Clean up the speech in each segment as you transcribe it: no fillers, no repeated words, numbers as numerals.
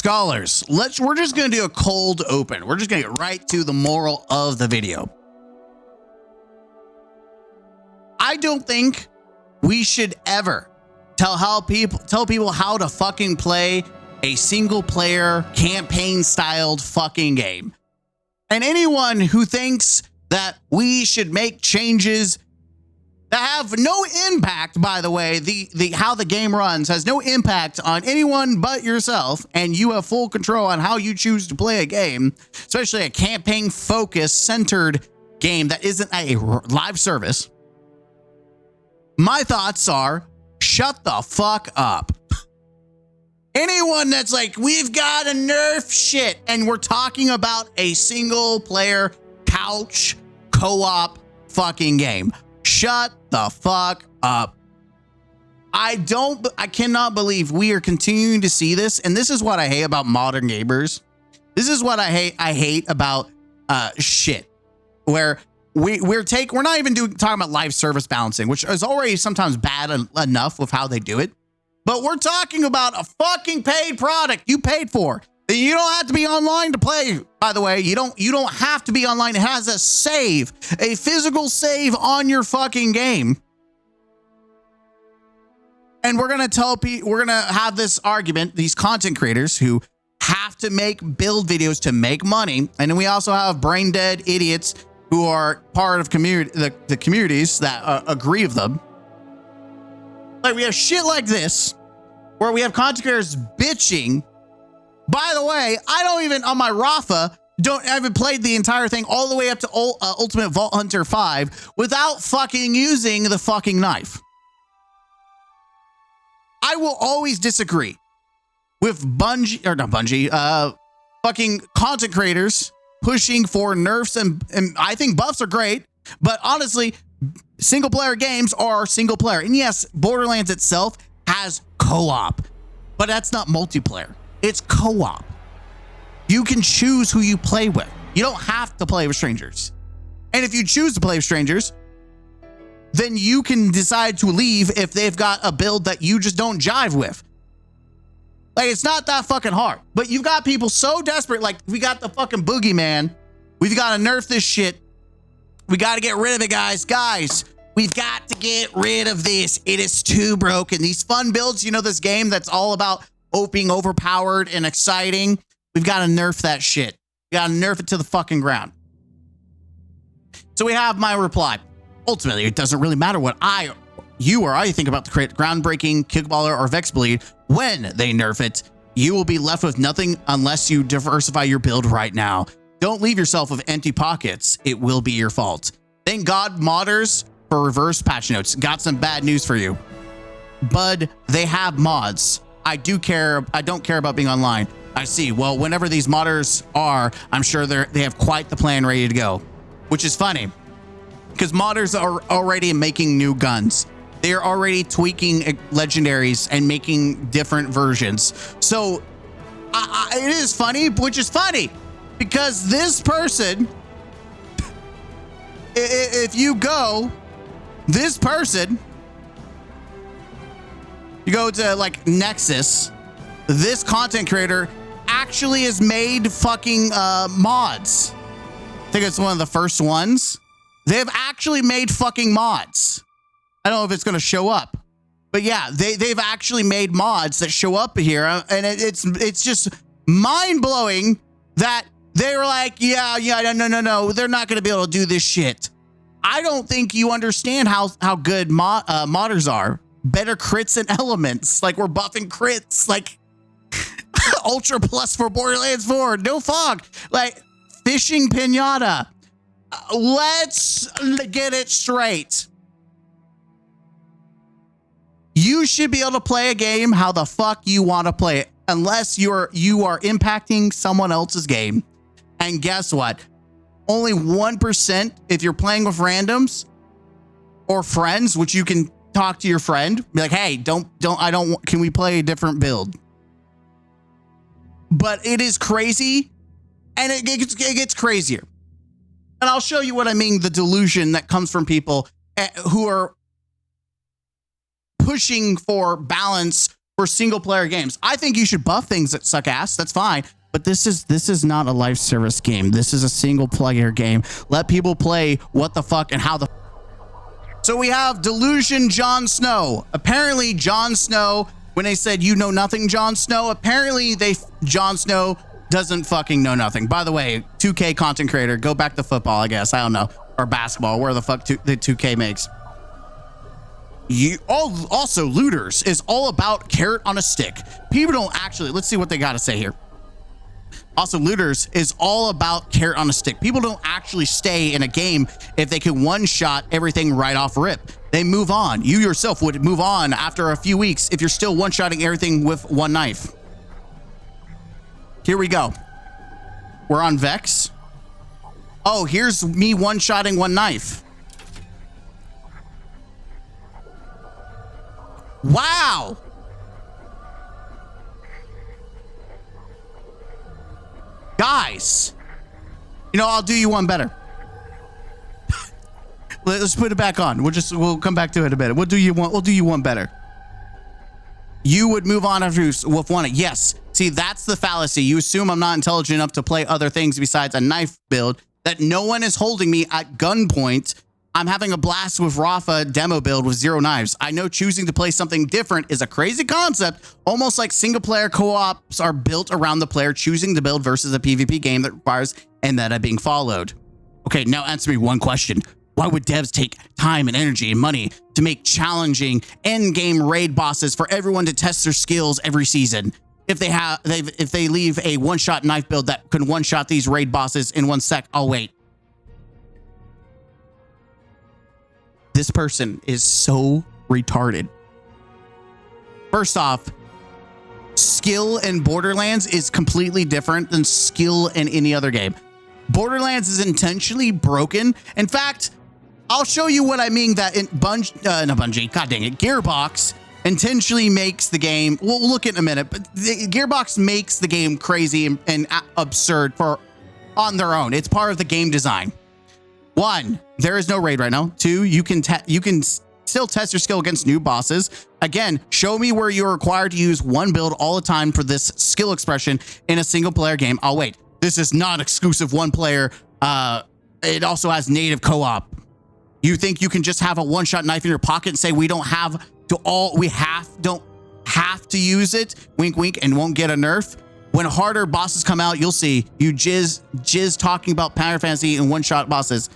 scholars, we're just going to do a cold open. We're just going to get right to the moral of the video. I don't think we should ever tell people how to fucking play a single player campaign styled fucking game. And anyone who thinks that we should make changes that have no impact, by the way, the how the game runs has no impact on anyone but yourself, and you have full control on how you choose to play a game, especially a campaign focused centered game that isn't a live service. My thoughts are, shut the fuck up. Anyone that's like, we've got to nerf shit, and we're talking about a single player couch co-op fucking game. Shut the fuck up. I cannot believe we are continuing to see this. And this is what I hate about modern gamers. This is what I hate about shit where we're not even talking about live service balancing, which is already sometimes bad enough with how they do it. But we're talking about a fucking paid product you paid for. You don't have to be online to play, by the way. You don't have to be online. It has a save, a physical save on your fucking game. And we're going to have this argument, these content creators who have to make build videos to make money. And then we also have brain dead idiots who are part of the communities that agree with them. Like, we have shit like this where we have content creators bitching. By the way, I don't even, on my Rafa, I haven't played the entire thing all the way up to Ultimate Vault Hunter 5 without fucking using the fucking knife. I will always disagree with fucking content creators pushing for nerfs, and I think buffs are great, but honestly, single player games are single player. And yes, Borderlands itself has co-op, but that's not multiplayer. It's co-op. You can choose who you play with. You don't have to play with strangers. And if you choose to play with strangers, then you can decide to leave if they've got a build that you just don't jive with. Like, it's not that fucking hard. But you've got people so desperate, like, we got the fucking boogeyman. We've got to nerf this shit. We got to get rid of it, guys. Guys, we've got to get rid of this. It is too broken. These fun builds, this game that's all about being overpowered and exciting. We've got to nerf that shit. We got to nerf it to the fucking ground. So we have my reply. Ultimately, it doesn't really matter what you or I think about the groundbreaking Kickballer or Vex Bleed. When they nerf it, you will be left with nothing unless you diversify your build right now. Don't leave yourself with empty pockets. It will be your fault. Thank God modders for reverse patch notes. Got some bad news for you. Bud, they have mods. I don't care about being online. I see. Well, whenever these modders are, I'm sure they have quite the plan ready to go, which is funny because modders are already making new guns. They're already tweaking legendaries and making different versions. So it is funny, which is funny because this person, if you go, this person, you go to like Nexus, this content creator actually has made fucking mods. I think it's one of the first ones. They've actually made fucking mods. I don't know if it's going to show up, but yeah, they've actually made mods that show up here, and it's just mind blowing that they were like, yeah, no, they're not going to be able to do this shit. I don't think you understand how good modders are. Better crits and elements, like we're buffing crits, like Ultra Plus for Borderlands 4, no fog, like fishing pinata. Let's get it straight. You should be able to play a game how the fuck you want to play it, unless you are impacting someone else's game. And guess what? Only 1%, if you're playing with randoms or friends, which you can talk to your friend, be like, hey, can we play a different build? But it is crazy, and it gets crazier. And I'll show you what I mean, the delusion that comes from people who are pushing for balance for single player games. I think you should buff things that suck ass. That's fine. But this is not a live service game. This is a single player game. Let people play what the fuck and how the. So we have Delusion Jon Snow. Apparently Jon Snow, when they said you know nothing Jon Snow, apparently Jon Snow doesn't fucking know nothing. By the way, 2K content creator, go back to football, I guess. I don't know. Or basketball, where the fuck the 2K makes. Also, Looters is all about carrot on a stick. People don't actually, let's see what they got to say here. Also, Looters is all about carrot on a stick. People don't actually stay in a game if they can one-shot everything right off rip. They move on. You yourself would move on after a few weeks if you're still one-shotting everything with one knife. Here we go. We're on Vex. Oh, here's me one-shotting one knife. Wow. Guys, you know, I'll do you one better. Let's put it back on. We'll come back to it in a bit. We'll do you one better. You would move on after with one. Yes. See, that's the fallacy. You assume I'm not intelligent enough to play other things besides a knife build, that no one is holding me at gunpoint. I'm having a blast with Rafa demo build with 0 knives. I know choosing to play something different is a crazy concept, almost like single player co-ops are built around the player choosing to build versus a PvP game that requires a meta being followed. Okay, now answer me one question. Why would devs take time and energy and money to make challenging end-game raid bosses for everyone to test their skills every season? If they leave a one-shot knife build that can one-shot these raid bosses in 1 sec, I'll wait. This person is so retarded. First off, skill in Borderlands is completely different than skill in any other game. Borderlands is intentionally broken. In fact, I'll show you what I mean that in Bungie, god dang it, Gearbox intentionally makes the game, we'll look at in a minute, but Gearbox makes the game crazy and absurd on their own. It's part of the game design. 1, there is no raid right now. 2, you can still test your skill against new bosses. Again, show me where you're required to use one build all the time for this skill expression in a single player game. I'll wait. This is not exclusive one player. It also has native co-op. You think you can just have a one-shot knife in your pocket and say we don't have to use it, wink wink, and won't get a nerf? When harder bosses come out, you'll see you jizz talking about Power Fantasy and one-shot bosses.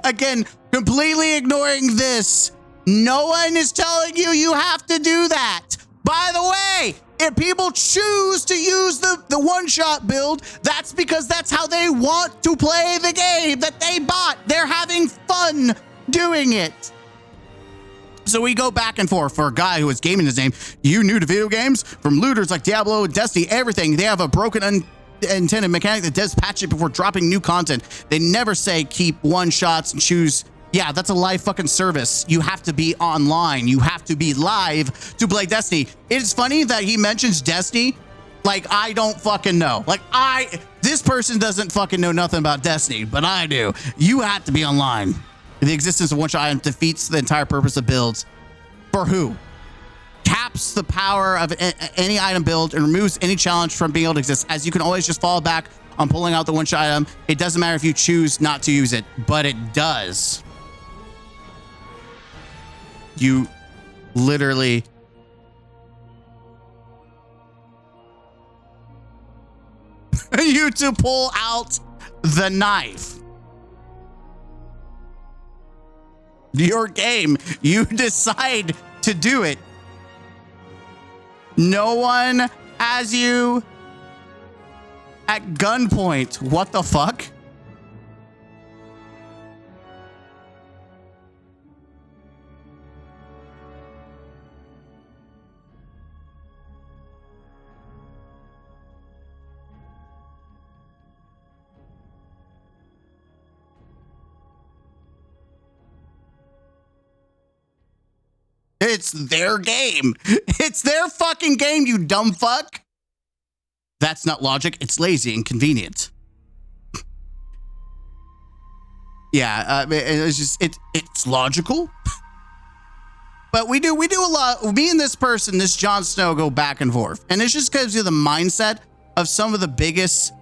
Again, completely ignoring this. No one is telling you you have to do that. By the way, if people choose to use the one-shot build, that's because that's how they want to play the game that they bought. They're having fun doing it. So we go back and forth. For a guy who is gaming his name, you new to video games? From looters like Diablo, Destiny, everything. They have a broken unintended mechanic that does patch it before dropping new content. They never say keep one shots and choose. Yeah, that's a live fucking service. You have to be online. You have to be live to play Destiny. It's funny that he mentions Destiny like I don't fucking know. Like this person doesn't fucking know nothing about Destiny, but I do. You have to be online. The existence of one-shot item defeats the entire purpose of builds. For who? Caps the power of any item build and removes any challenge from being able to exist, as you can always just fall back on pulling out the one-shot item. It doesn't matter if you choose not to use it, but it does. You literally... you to pull out the knife. Your game. You decide to do it. No one has you at gunpoint. What the fuck? It's their game. It's their fucking game, you dumb fuck. That's not logic. It's lazy and convenient. Yeah, it's just, it's logical. But we do a lot. Me and this person, this Jon Snow, go back and forth. And it's just because of the mindset of some of the biggest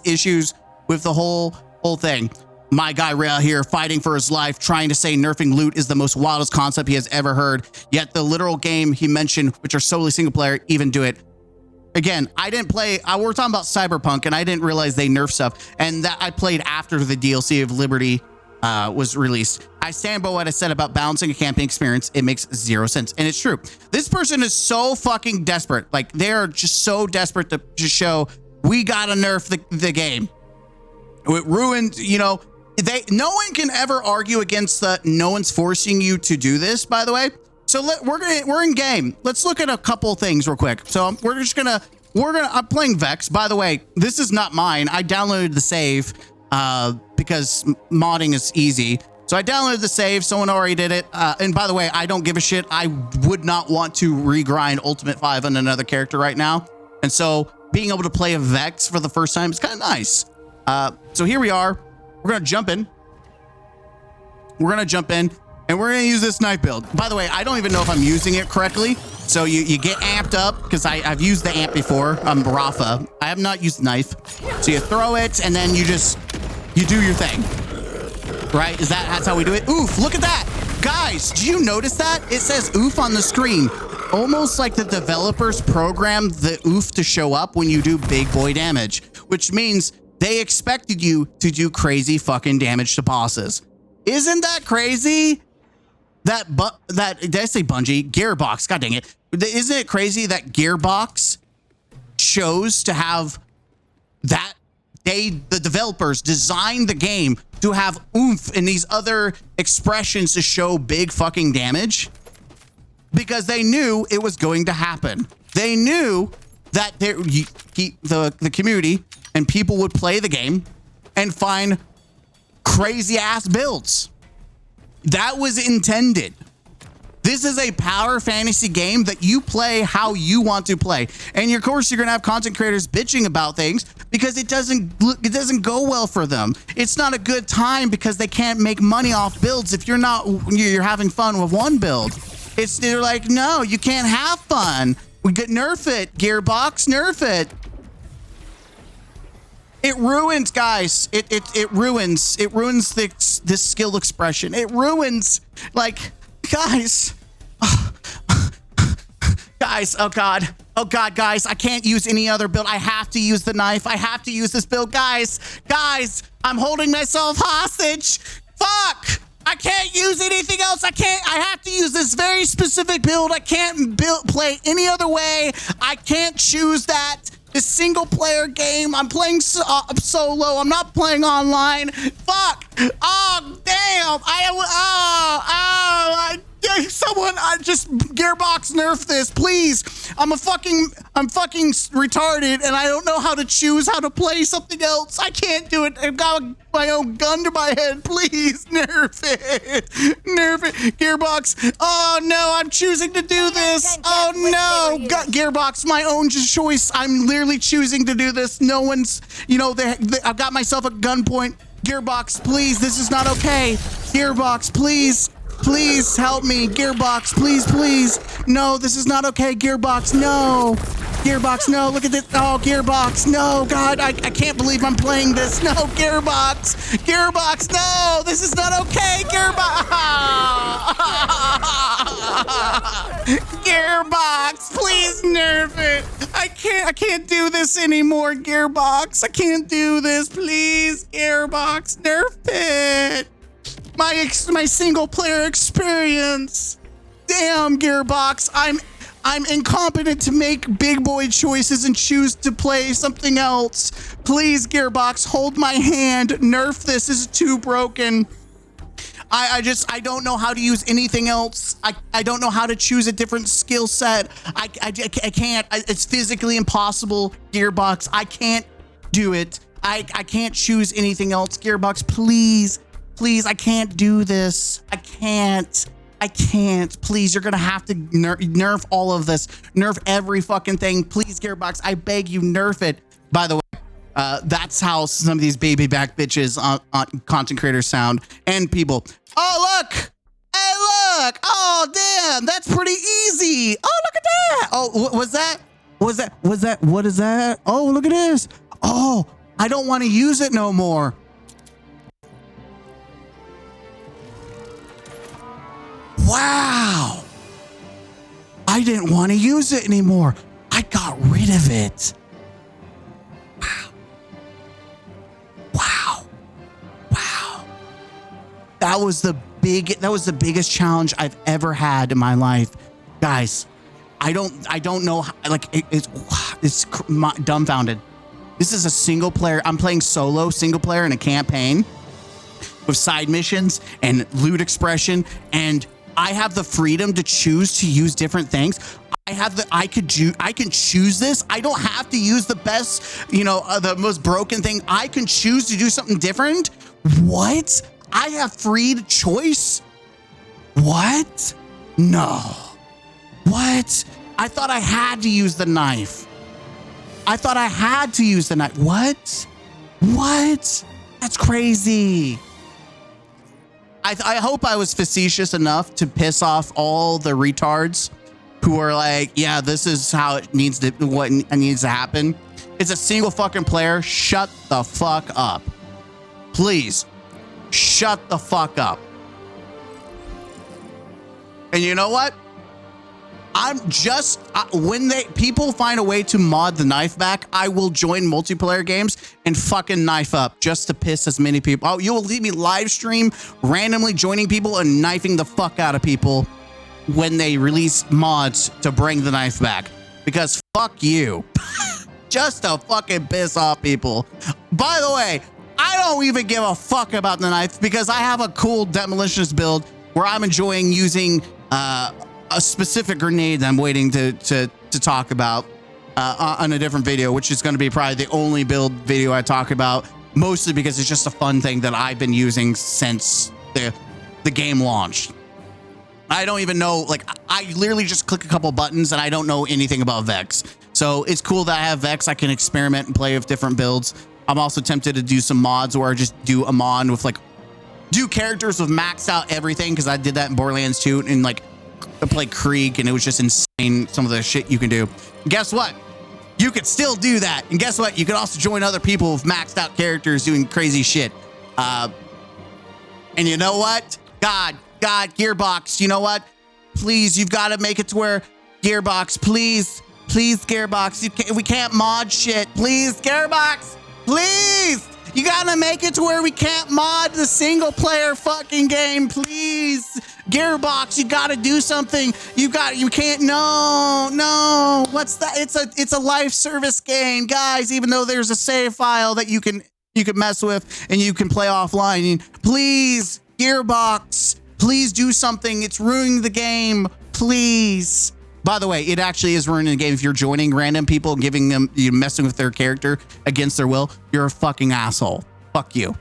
issues with the whole thing. My guy Rail here fighting for his life, trying to say nerfing loot is the most wildest concept he has ever heard. Yet the literal game he mentioned, which are solely single player, even do it. Again, I didn't play. We're talking about Cyberpunk, and I didn't realize they nerf stuff. And that I played after the DLC of Liberty was released. I stand by what I said about balancing a camping experience. It makes zero sense. And it's true. This person is so fucking desperate. Like, they're just so desperate to show we gotta nerf the game. It ruined, you know, no one can ever argue against no one's forcing you to do this, by the way. So we're in game. Let's look at a couple things real quick. So I'm playing Vex. By the way, this is not mine. I downloaded the save because modding is easy. So I downloaded the save. Someone already did it. And by the way, I don't give a shit. I would not want to regrind Ultimate 5 on another character right now. And so being able to play a Vex for the first time is kind of nice. So here we are. We're going to jump in. And we're going to use this knife build. By the way, I don't even know if I'm using it correctly. So you get amped up because I've used the amp before. I'm Rafa. I have not used the knife. So you throw it and then you do your thing. Right? That's how we do it? Oof, look at that. Guys, do you notice that? It says oof on the screen. Almost like the developers programmed the oof to show up when you do big boy damage, which means they expected you to do crazy fucking damage to bosses. Isn't that crazy? Did I say Bungie? Gearbox, god dang it. Isn't it crazy that Gearbox chose to have that the developers designed the game to have oomph and these other expressions to show big fucking damage? Because they knew it was going to happen. They knew that the community and people would play the game and find crazy ass builds. That was intended. This is a power fantasy game that you play how you want to play. And of course, you're going to have content creators bitching about things because it doesn't go well for them. It's not a good time because they can't make money off builds if you're having fun with one build. They're like, no, you can't have fun. Nerf it, Gearbox, nerf it. It ruins, guys. It ruins this skill expression. It ruins, like, guys. Guys, oh god, guys, I can't use any other build. I have to use the knife. I have to use this build, guys, I'm holding myself hostage. Fuck, I can't use anything else. I have to use this very specific build. I can't play any other way. I can't choose that. This single player game, I'm playing solo. I'm not playing online. Fuck. Oh, damn. Just Gearbox nerf this, please. I'm fucking retarded and I don't know how to choose how to play something else. I can't do it. I've got my own gun to my head. Please nerf it. Nerf it. Gearbox. Oh no, I'm choosing to do this. Oh no. Gearbox, my own choice. I'm literally choosing to do this. No one's, I've got myself at gunpoint. Gearbox, please. This is not okay. Gearbox, please. Please help me. Gearbox, please. No, this is not okay. Gearbox, no. Gearbox, no. Look at this. Oh, Gearbox, no. God, I can't believe I'm playing this. No, Gearbox. Gearbox, no. This is not okay. Gearbox. Gearbox, please nerf it. I can't do this anymore, Gearbox. I can't do this. Please, Gearbox, nerf it. My single player experience. Damn, Gearbox. I'm incompetent to make big boy choices and choose to play something else. Please, Gearbox, hold my hand. Nerf this. This is too broken. I don't know how to use anything else. I don't know how to choose a different skill set. I can't. It's physically impossible, Gearbox. I can't do it. I can't choose anything else. Gearbox, please. Please, I can't do this. I can't. Please, you're going to have to nerf all of this. Nerf every fucking thing. Please, Gearbox, I beg you, nerf it. By the way, that's how some of these baby back bitches on content creators sound. And people. Oh, look. Hey, look. look. Oh, damn. That's pretty easy. Oh, look at that. Oh, what was that? What is that? Oh, look at this. Oh, I don't want to use it no more. Wow. I didn't want to use it anymore. I got rid of it. Wow. Wow. Wow. That was the biggest challenge I've ever had in my life. Guys, I don't know how, like it's dumbfounded. This is a single player. I'm playing solo single player in a campaign with side missions and loot expression, and I have the freedom to choose to use different things. I can choose this. I don't have to use the best, the most broken thing. I can choose to do something different. What? I have free choice? What? No. What? I thought I had to use the knife. What? That's crazy. I hope I was facetious enough to piss off all the retards who are like, yeah, this is how what needs to happen. It's a single fucking player. Shut the fuck up. Please. Shut the fuck up. And you know what? When people find a way to mod the knife back, I will join multiplayer games and fucking knife up just to piss as many people. Oh, you will leave me live stream randomly joining people and knifing the fuck out of people when they release mods to bring the knife back, because fuck you. Just to fucking piss off people. By the way, I don't even give a fuck about the knife because I have a cool demolitionist build where I'm enjoying using a specific grenade that I'm waiting to talk about on a different video, which is going to be probably the only build video I talk about, mostly because it's just a fun thing that I've been using since the game launched. I don't even know, like, I literally just click a couple buttons and I don't know anything about Vex. So it's cool that I have Vex. I can experiment and play with different builds. I'm also tempted to do some mods where I just do a mod with do characters with maxed out everything, because I did that in Borderlands 2 and I played Krieg and it was just insane, some of the shit you can do. And guess what? You could still do that. And guess what? You could also join other people with maxed out characters doing crazy shit. And you know what? God, Gearbox, you know what? Please, you've got to make it to where Gearbox, please, Gearbox, we can't mod shit. Please, Gearbox, please. You gotta make it to where we can't mod the single player fucking game, please. Gearbox, you gotta do something. You can't, no. What's that? It's a live service game, guys, even though there's a save file that you can mess with and you can play offline. Please, Gearbox, please do something. It's ruining the game, please. By the way, it actually is ruining the game if you're joining random people, giving them, messing with their character against their will. You're a fucking asshole. Fuck you.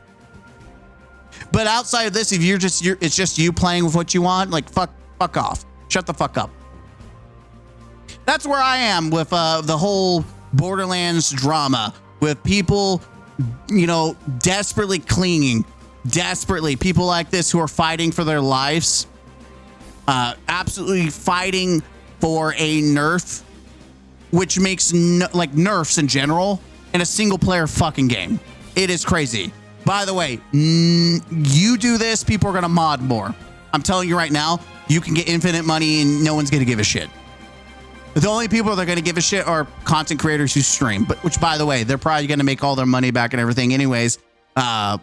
But outside of this, if it's just you playing with what you want, fuck off. Shut the fuck up. That's where I am with the whole Borderlands drama, with people, desperately clinging, people like this who are fighting for their lives, absolutely fighting for a nerf, which makes nerfs in general in a single player fucking game. It is crazy. By the way, you do this, people are going to mod more. I'm telling you right now, you can get infinite money and no one's going to give a shit. The only people that are going to give a shit are content creators who stream, which by the way, they're probably going to make all their money back and everything anyways. I'm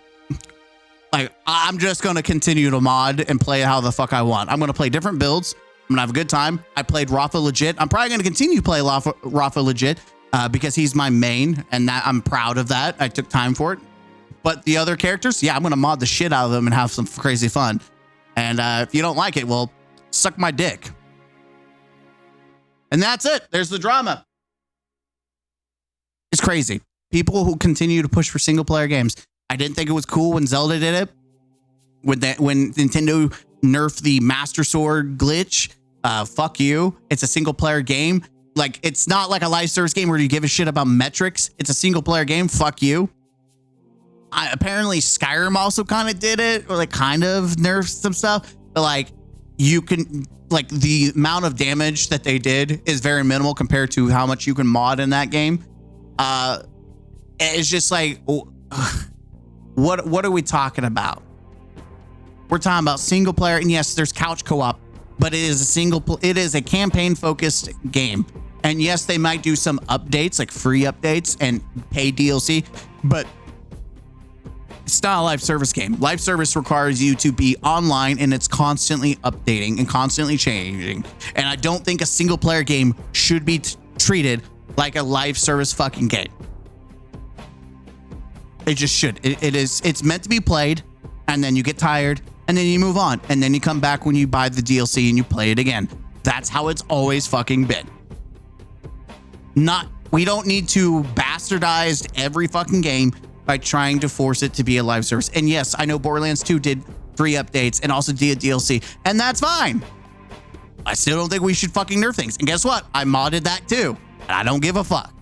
just going to continue to mod and play how the fuck I want. I'm going to play different builds. I'm gonna have a good time. I played Rafa legit. I'm probably gonna continue to play Rafa legit because he's my main, and that I'm proud of that. I took time for it. But the other characters, yeah, I'm gonna mod the shit out of them and have some crazy fun. And if you don't like it, well, suck my dick. And that's it. There's the drama. It's crazy. People who continue to push for single player games. I didn't think it was cool when Zelda did it. When Nintendo nerfed the Master Sword glitch. Fuck you. It's a single player game. It's not like a live service game where you give a shit about metrics. It's a single player game. Fuck you. Apparently Skyrim also kind of did it, or kind of nerfed some stuff. But you can, like, the amount of damage that they did is very minimal compared to how much you can mod in that game. It's just like, what are we talking about? We're talking about single player, and yes, there's couch co-op, but it is a campaign focused game. And yes, they might do some updates, like free updates and pay DLC, but it's not a live service game. Live service requires you to be online, and it's constantly updating and constantly changing. And I don't think a single player game should be treated like a live service fucking game. It just should. It's meant to be played, and then you get tired, and then you move on, and then you come back when you buy the DLC and you play it again. That's how it's always fucking been. We don't need to bastardize every fucking game by trying to force it to be a live service. And yes, I know Borderlands 2 did 3 updates and also did DLC, and that's fine. I still don't think we should fucking nerf things. And guess what? I modded that too, and I don't give a fuck.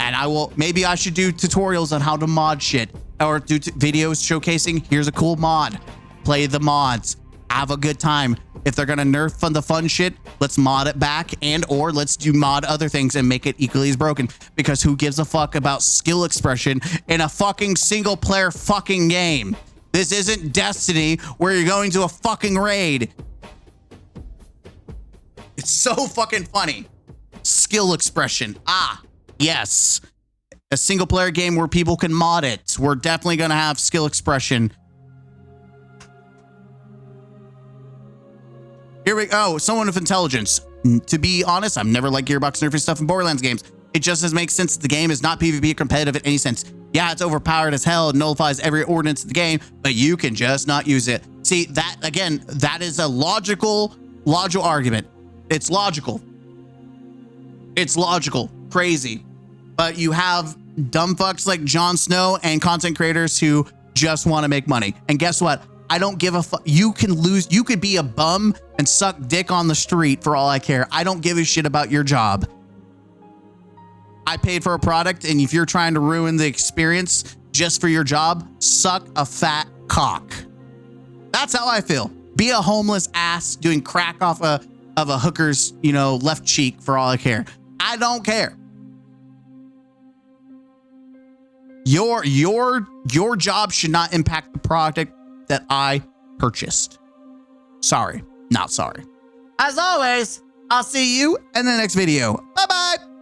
And maybe I should do tutorials on how to mod shit, or do videos showcasing, here's a cool mod. Play the mods. Have a good time. If they're gonna nerf the fun shit, let's mod it back, or let's do mod other things and make it equally as broken. Because who gives a fuck about skill expression in a fucking single player fucking game? This isn't Destiny where you're going to a fucking raid. It's so fucking funny. Skill expression. Yes. A single player game where people can mod it. We're definitely gonna have skill expression. Here we go. Someone with intelligence. To be honest, I've never liked Gearbox nerfing stuff in Borderlands games. It just doesn't make sense that the game is not PvP competitive in any sense. Yeah, it's overpowered as hell. It nullifies every ordinance of the game, but you can just not use it. See, that, again, that is a logical argument. It's logical. It's logical. Crazy. But you have dumb fucks like Jon Snow and content creators who just want to make money. And guess what? I don't give a fuck. You can lose. You could be a bum and suck dick on the street for all I care. I don't give a shit about your job. I paid for a product, and if you're trying to ruin the experience just for your job, suck a fat cock. That's how I feel. Be a homeless ass doing crack off of a hooker's, left cheek for all I care. I don't care. Your job should not impact the product that I purchased. Sorry, not sorry. As always, I'll see you in the next video. Bye-bye.